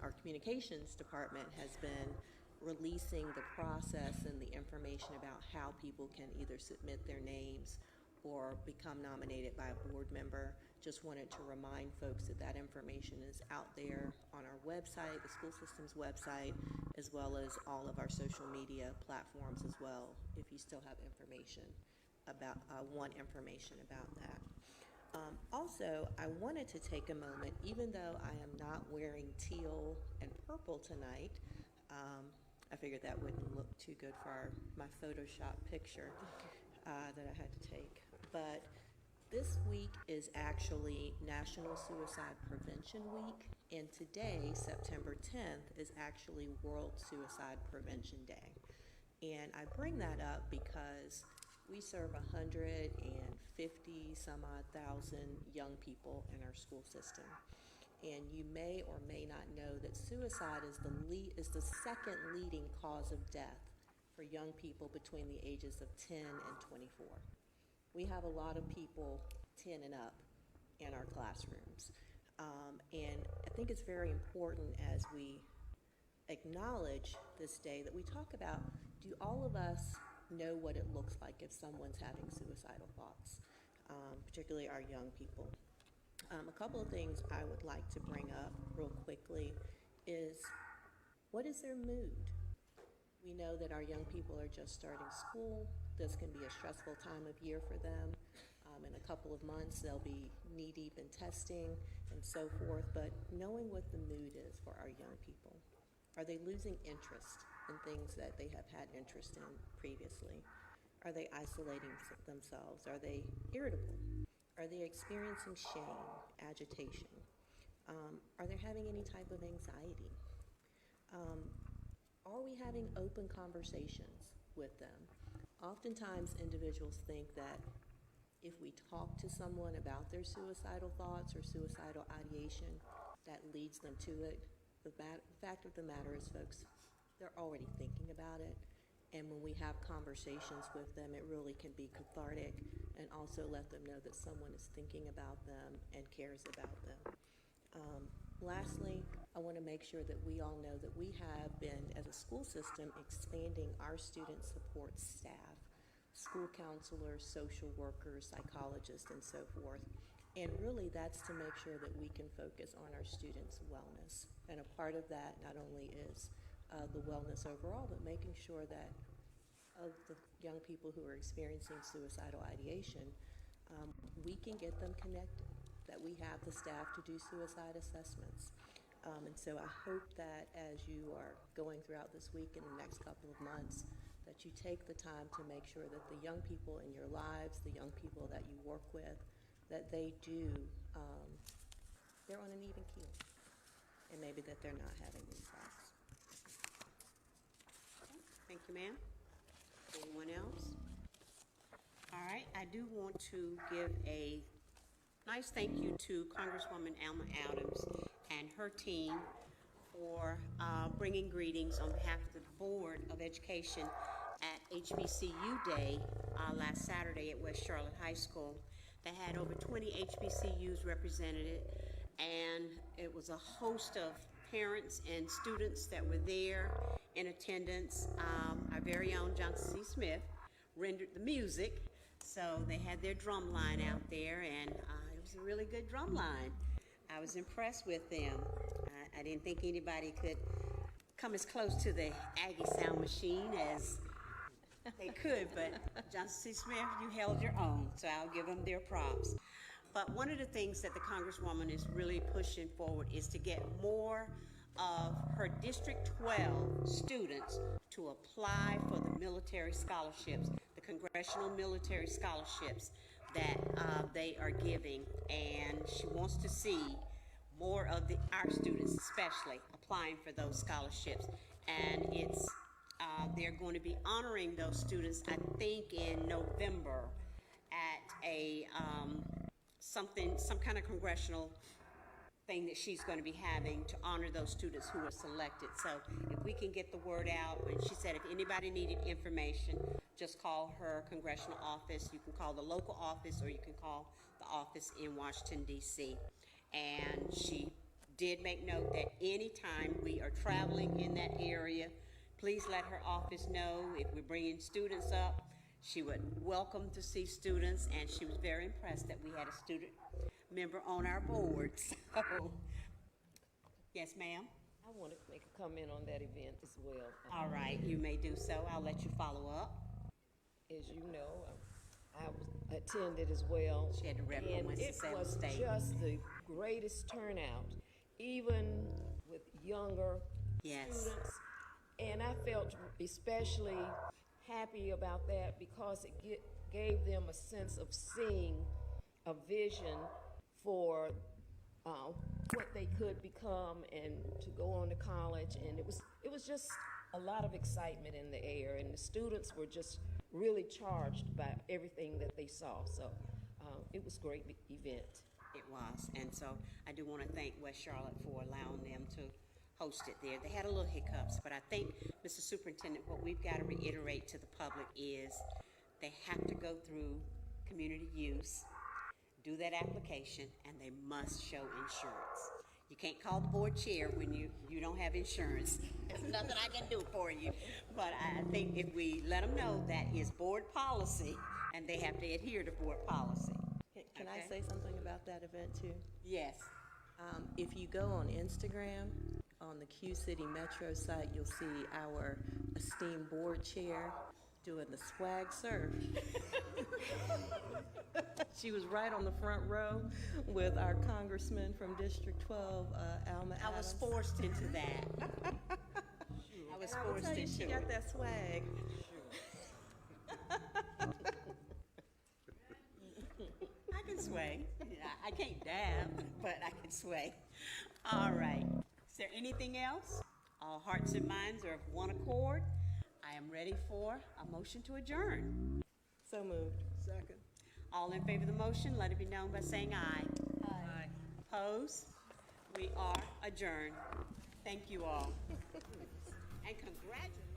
our communications department has been releasing the process and the information about how people can either submit their names or become nominated by a board member. Just wanted to remind folks that information is out there on our website, the school system's website, as well as all of our social media platforms as well, if you still have information about information about that. Also, I wanted to take a moment, even though I am not wearing teal and purple tonight, I figured that wouldn't look too good for my Photoshop picture that I had to take. but this week is actually National Suicide Prevention Week, and today, September 10th, is actually World Suicide Prevention Day. And I bring that up because we serve 150 some odd thousand young people in our school system. And you may or may not know that suicide is the second leading cause of death for young people between the ages of 10 and 24. We have a lot of people 10 and up in our classrooms. And I think it's very important as we acknowledge this day that we talk about, do all of us know what it looks like if someone's having suicidal thoughts, particularly our young people? A couple of things I would like to bring up real quickly is, what is their mood? We know that our young people are just starting school. This can be a stressful time of year for them. In a couple of months, they'll be knee-deep in testing and so forth, but knowing what the mood is for our young people. Are they losing interest in things that they have had interest in previously? Are they isolating themselves? Are they irritable? Are they experiencing shame, agitation? Are they having any type of anxiety? Are we having open conversations with them? Oftentimes, individuals think that if we talk to someone about their suicidal thoughts or suicidal ideation, that leads them to it. The fact of the matter is, folks, they're already thinking about it. And when we have conversations with them, it really can be cathartic and also let them know that someone is thinking about them and cares about them. Lastly, I want to make sure that we all know that we have been, as a school system, expanding our student support staff, school counselors, social workers, psychologists, and so forth. And really, that's to make sure that we can focus on our students' wellness. And a part of that not only is the wellness overall, but making sure that of the young people who are experiencing suicidal ideation, we can get them connected, that we have the staff to do suicide assessments. And so I hope that as you are going throughout this week and the next couple of months, that you take the time to make sure that the young people in your lives, the young people that you work with, that they do, they're on an even keel, and maybe that they're not having these thoughts. Thank you, ma'am. Anyone else? All right, I do want to give a nice thank you to Congresswoman Alma Adams and her team for bringing greetings on behalf of the Board of Education at HBCU Day last Saturday at West Charlotte High School. They had over 20 HBCUs represented, and it was a host of parents and students that were there in attendance. Our very own Johnson C. Smith rendered the music, so they had their drum line out there, and it was a really good drum line. I was impressed with them. I didn't think anybody could come as close to the Aggie sound machine as they could, but Johnson C. Smith, you held your own, so I'll give them their props. But one of the things that the Congresswoman is really pushing forward is to get more of her District 12 students to apply for the military scholarships, the Congressional Military Scholarships that they are giving, and she wants to see more of our students especially applying for those scholarships. And it's they're going to be honoring those students, I think, in November at a some kind of congressional thing that she's going to be having to honor those students who are selected. So if we can get the word out, and she said if anybody needed information, just call her congressional office. You can call the local office, or you can call the office in Washington, D.C. And she did make note that anytime we are traveling in that area, please let her office know if we're bringing students up. She would welcome to see students, and she was very impressed that we had a student member on our board. So, yes, ma'am? I want to make a comment on that event as well. All right, you may do so. I'll let you follow up. As you know, I attended as well. She had to rep from Winston-Salem State. It was just the greatest turnout, even with younger students. And I felt especially happy about that because it gave them a sense of seeing a vision for what they could become and to go on to college. And it was just a lot of excitement in the air, and the students were just really charged by everything that they saw. So it was a great event. It was, and so I do want to thank West Charlotte for allowing them to host it there. They had a little hiccups, but I think, Mr. Superintendent, what we've got to reiterate to the public is they have to go through community use, do that application, and they must show insurance. You can't call the board chair when you don't have insurance. There's nothing I can do for you. But I think if we let them know that is board policy, and they have to adhere to board policy. Can I say something about that event too? Yes. If you go on Instagram, on the Q City Metro site, you'll see our esteemed board chair doing the swag surf. She was right on the front row with our congressman from District 12, Alma Adams. I was forced into that. I was forced into she it. got that swag. I can sway. I can't dab, but I can sway. All right. Is there anything else? All hearts and minds are of one accord. I am ready for a motion to adjourn. So moved. Second. All in favor of the motion, let it be known by saying aye. Aye. Opposed? We are adjourned. Thank you all. And congratulations.